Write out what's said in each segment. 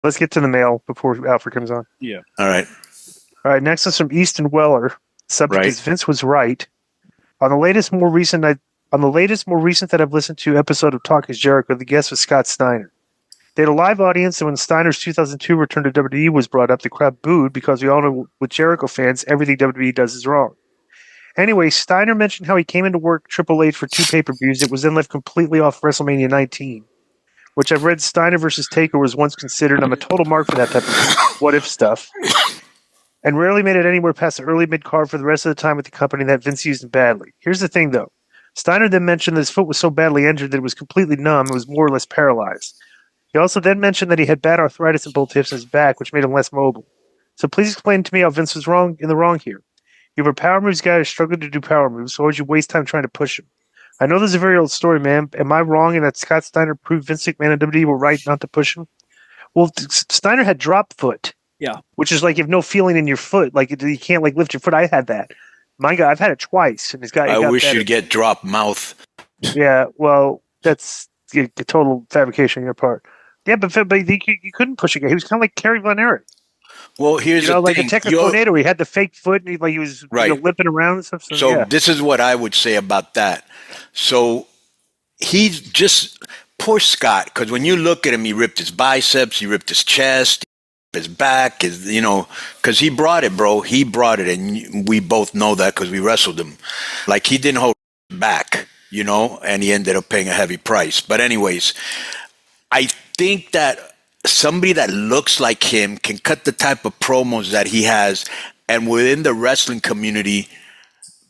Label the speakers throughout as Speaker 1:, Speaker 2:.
Speaker 1: Let's get to the mail before Alfred comes on.
Speaker 2: Yeah.
Speaker 3: All right.
Speaker 1: All right, next is from Easton Weller. Subject
Speaker 3: Right.
Speaker 1: is Vince was right. On the latest, more recent that I've listened to episode of Talk is Jericho, the guest was Scott Steiner. They had a live audience, and when Steiner's 2002 return to WWE was brought up, the crowd booed because we all know with Jericho fans, everything WWE does is wrong. Anyway, Steiner mentioned how he came into work Triple H for 2 pay-per-views. It was then left completely off WrestleMania 19, which I've read Steiner versus Taker was once considered. I'm a total mark for that type of what-if stuff, and rarely made it anywhere past the early mid-card for the rest of the time with the company that Vince used him badly. Here's the thing, though. Steiner then mentioned that his foot was so badly injured that it was completely numb and was more or less paralyzed. He also then mentioned that he had bad arthritis in both hips and his back, which made him less mobile. So please explain to me how Vince was in the wrong here. You have a power moves guy who's struggling to do power moves, so why would you waste time trying to push him? I know this is a very old story, man. Am I wrong in that Scott Steiner proved Vince McMahon and WWE were right not to push him? Well, Steiner had drop foot.
Speaker 2: Yeah.
Speaker 1: Which is like you have no feeling in your foot. Like you can't like lift your foot. I had that. My God, I've had it twice. And
Speaker 3: I wish you'd get drop mouth.
Speaker 1: Yeah, well, that's a total fabrication on your part. Yeah, but you couldn't push a guy. He was kind of like Kerry Von Erich.
Speaker 3: Well, here's the
Speaker 1: like
Speaker 3: thing.
Speaker 1: a Texas tornado. He had the fake foot, and he was limping around and stuff.
Speaker 3: So
Speaker 1: yeah.
Speaker 3: This is what I would say about that. So he's just poor Scott, because when you look at him, he ripped his biceps, he ripped his chest, his back, because he brought it, bro. He brought it, and we both know that because we wrestled him. Like, he didn't hold back, and he ended up paying a heavy price. But anyways, I think that somebody that looks like him can cut the type of promos that he has, and within the wrestling community,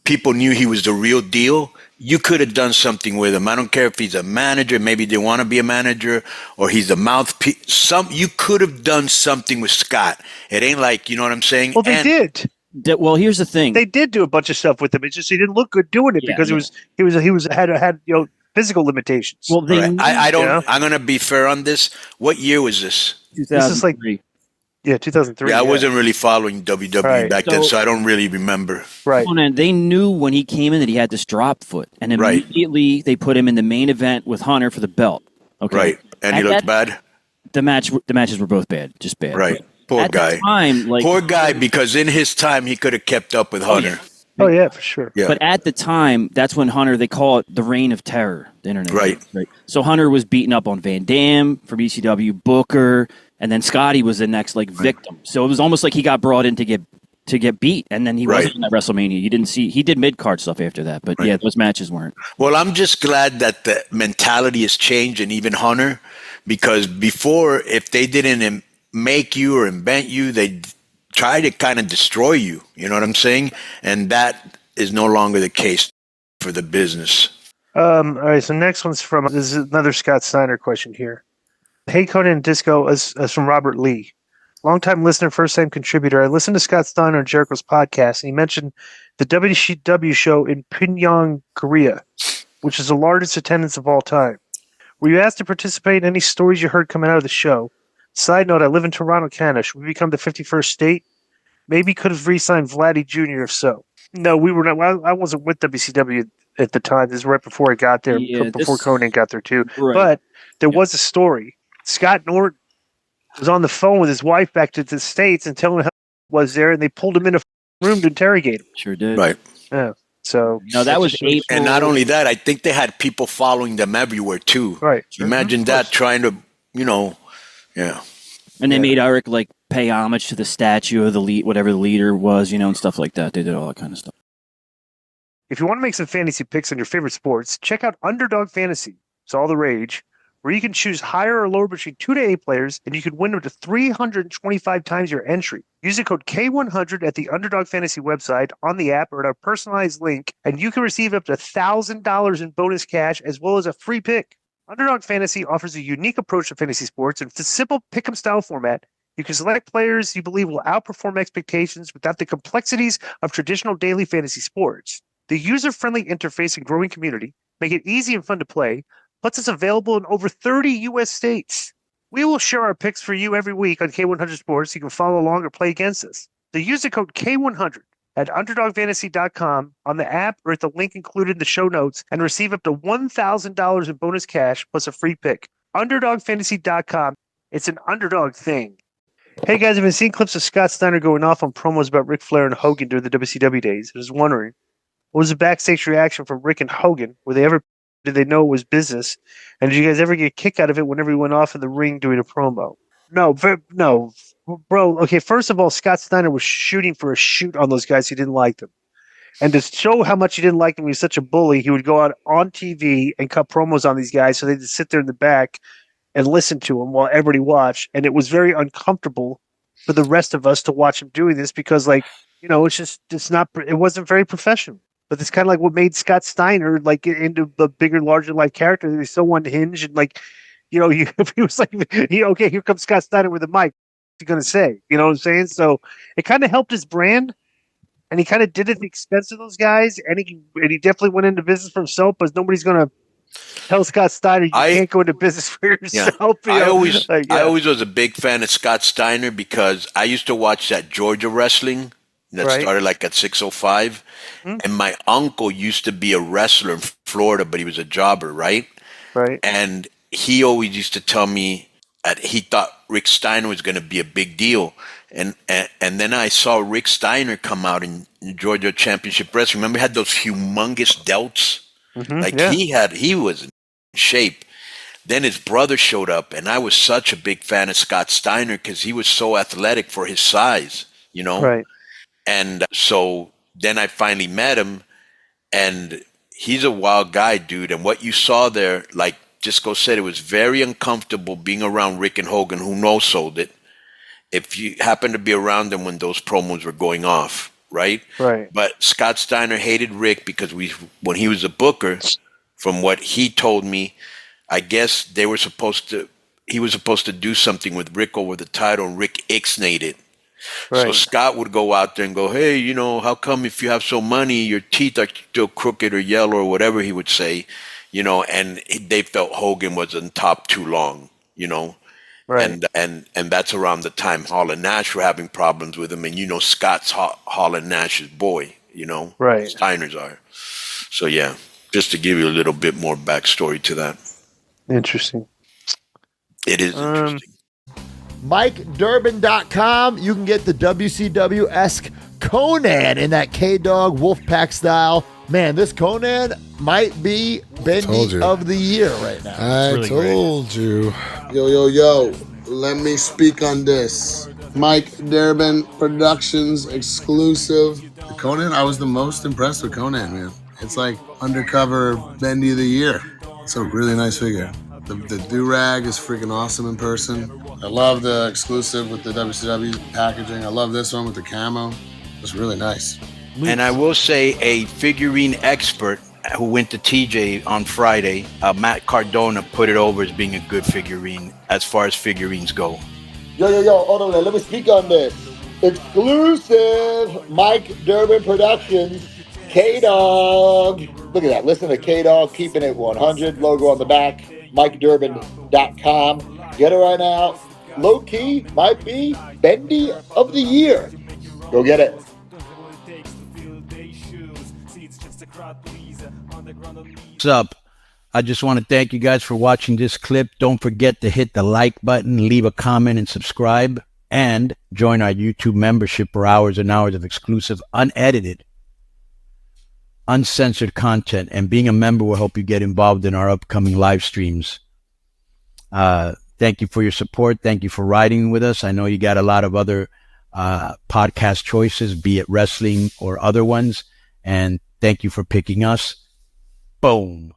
Speaker 3: people knew he was the real deal. You could have done something with him. I don't care if he's a manager, maybe they want to be a manager, or he's a mouthpiece. You could have done something with Scott. It ain't like, you know what I'm saying?
Speaker 1: Well, they did.
Speaker 2: Well, here's the thing.
Speaker 1: They did do a bunch of stuff with him. It's just he didn't look good doing it because he had physical limitations.
Speaker 2: Well,
Speaker 3: I don't. I'm gonna be fair on this. What year was this?
Speaker 1: 2003. This is like 2003.
Speaker 3: Yeah, I wasn't really following WWE back then, so I don't really remember.
Speaker 1: Right.
Speaker 2: And they knew when he came in that he had this drop foot, and immediately they put him in the main event with Hunter for the belt. Okay.
Speaker 3: Right, and he looked bad.
Speaker 2: The matches were both bad, just bad.
Speaker 3: Right. Poor guy. Poor guy, because in his time he could have kept up with Hunter.
Speaker 1: Oh yeah, for sure.
Speaker 3: Yeah.
Speaker 2: But at the time, that's when Hunter, they call it the reign of terror, the internet.
Speaker 3: Right.
Speaker 2: So Hunter was beating up on Van Dam from ECW, Booker, and then Scotty was the next victim. So it was almost like he got brought in to get beat, and then he wasn't in that WrestleMania. He did mid-card stuff after that, but yeah, those matches weren't.
Speaker 3: Well, I'm just glad that the mentality has changed, and even Hunter, because before, if they didn't make you or invent you, they try to kind of destroy you. You know what I'm saying? And that is no longer the case for the business.
Speaker 1: All right, so next one's this is another Scott Steiner question here. Hey, Konnan and Disco is from Robert Lee. Longtime listener, first-time contributor. I listened to Scott Steiner on Jericho's podcast, and he mentioned the WCW show in Pyongyang, Korea, which is the largest attendance of all time. Were you asked to participate in any stories you heard coming out of the show? Side note, I live in Toronto, Canada. Should we become the 51st state? Maybe could have re-signed Vladdy Jr. if so. No, we were not. I wasn't with WCW at the time. This is right before I got there, before Konnan got there too. Right. But there was a story. Scott Norton was on the phone with his wife back to the States and telling him how he was there, and they pulled him in a room to interrogate him.
Speaker 2: Sure did.
Speaker 3: Right.
Speaker 1: Yeah. So
Speaker 2: that was April.
Speaker 3: And not only that, I think they had people following them everywhere too.
Speaker 1: Right.
Speaker 3: Imagine that, trying to, yeah.
Speaker 2: And they made Eric pay homage to the statue of the whatever the leader was, and stuff like that. They did all that kind of stuff.
Speaker 1: If you want to make some fantasy picks on your favorite sports, check out Underdog Fantasy. It's all the rage, where you can choose higher or lower between 2 to 8 players, and you can win up to 325 times your entry. Use the code K100 at the Underdog Fantasy website, on the app, or at our personalized link, and you can receive up to $1,000 in bonus cash as well as a free pick. Underdog Fantasy offers a unique approach to fantasy sports, and it's a simple pick-em style format. You can select players you believe will outperform expectations without the complexities of traditional daily fantasy sports. The user-friendly interface and growing community make it easy and fun to play, plus it's available in over 30 U.S. states. We will share our picks for you every week on K100 Sports. You can follow along or play against us. So use the code K100 at UnderdogFantasy.com on the app or at the link included in the show notes and receive up to $1,000 in bonus cash plus a free pick. UnderdogFantasy.com. It's an underdog thing. Hey guys, I've been seeing clips of Scott Steiner going off on promos about Ric Flair and Hogan during the WCW days. I was wondering, what was the backstage reaction from Rick and Hogan? Did they know it was business? And did you guys ever get a kick out of it whenever he went off in the ring doing a promo? No, bro. Okay, first of all, Scott Steiner was shooting for a shoot on those guys who didn't like them. And to show how much he didn't like them, he was such a bully, he would go out on TV and cut promos on these guys so they'd just sit there in the back and listen to him while everybody watched. And it was very uncomfortable for the rest of us to watch him doing this because, like, it wasn't very professional. But it's kind of like what made Scott Steiner like into the bigger, larger life character. He's so unhinged and like, he was like, okay, here comes Scott Steiner with a mic. What's he gonna say? You know what I'm saying? So it kind of helped his brand, and he kind of did it at the expense of those guys. And he definitely went into business for himself. But nobody's gonna tell Scott Steiner you can't go into business for yourself.
Speaker 3: Yeah. I always was a big fan of Scott Steiner because I used to watch that Georgia wrestling. That started like at 6:05, and my uncle used to be a wrestler in Florida, but he was a jobber, right?
Speaker 1: Right.
Speaker 3: And he always used to tell me that he thought Rick Steiner was going to be a big deal, and then I saw Rick Steiner come out in Georgia Championship Wrestling. Remember, he had those humongous delts, he was in shape. Then his brother showed up, and I was such a big fan of Scott Steiner because he was so athletic for his size,
Speaker 1: Right.
Speaker 3: And so then I finally met him, and he's a wild guy, dude. And what you saw there, like Disco said, it was very uncomfortable being around Rick and Hogan, who no-sold it, if you happen to be around them when those promos were going off, right?
Speaker 1: Right.
Speaker 3: But Scott Steiner hated Rick because when he was a booker, from what he told me, I guess he was supposed to do something with Rick over the title, and Rick ixnayed it. Right. So Scott would go out there and go, hey, how come if you have so money, your teeth are still crooked or yellow or whatever he would say, and they felt Hogan was on top too long, Right. And that's around the time Hall and Nash were having problems with him. And, Scott's Hall and Nash's boy,
Speaker 1: Right.
Speaker 3: Steiner's are. So, yeah, just to give you a little bit more backstory to that.
Speaker 1: Interesting.
Speaker 3: It is interesting.
Speaker 4: MikeDurbin.com. You can get the WCW-esque Konnan in that K-Dog Wolfpack style. Man, this Konnan might be Bendy of the Year right now.
Speaker 5: I told you. Yo. Let me speak on this. Mike Durbin Productions exclusive. The Konnan, I was the most impressed with Konnan, man. It's like undercover Bendy of the Year. It's a really nice figure. The do-rag is freaking awesome in person. I love the exclusive with the WCW packaging. I love this one with the camo. It's really nice.
Speaker 3: And I will say a figurine expert who went to TJ on Friday, Matt Cardona, put it over as being a good figurine as far as figurines go.
Speaker 4: Yo, hold on, let me speak on this. Exclusive Mike Durbin Productions, K-Dog. Look at that, listen to K-Dog, keeping it 100, logo on the back, MikeDurbin.com. Get it right now. Low key might be Bendy of the Year. Go get it.
Speaker 6: What's up? I just want to thank you guys for watching this clip. Don't forget to hit the like button, leave a comment, and subscribe. And join our YouTube membership for hours and hours of exclusive, unedited, uncensored content. And being a member will help you get involved in our upcoming live streams. Thank you for your support. Thank you for riding with us. I know you got a lot of other podcast choices, be it wrestling or other ones. And thank you for picking us. Boom.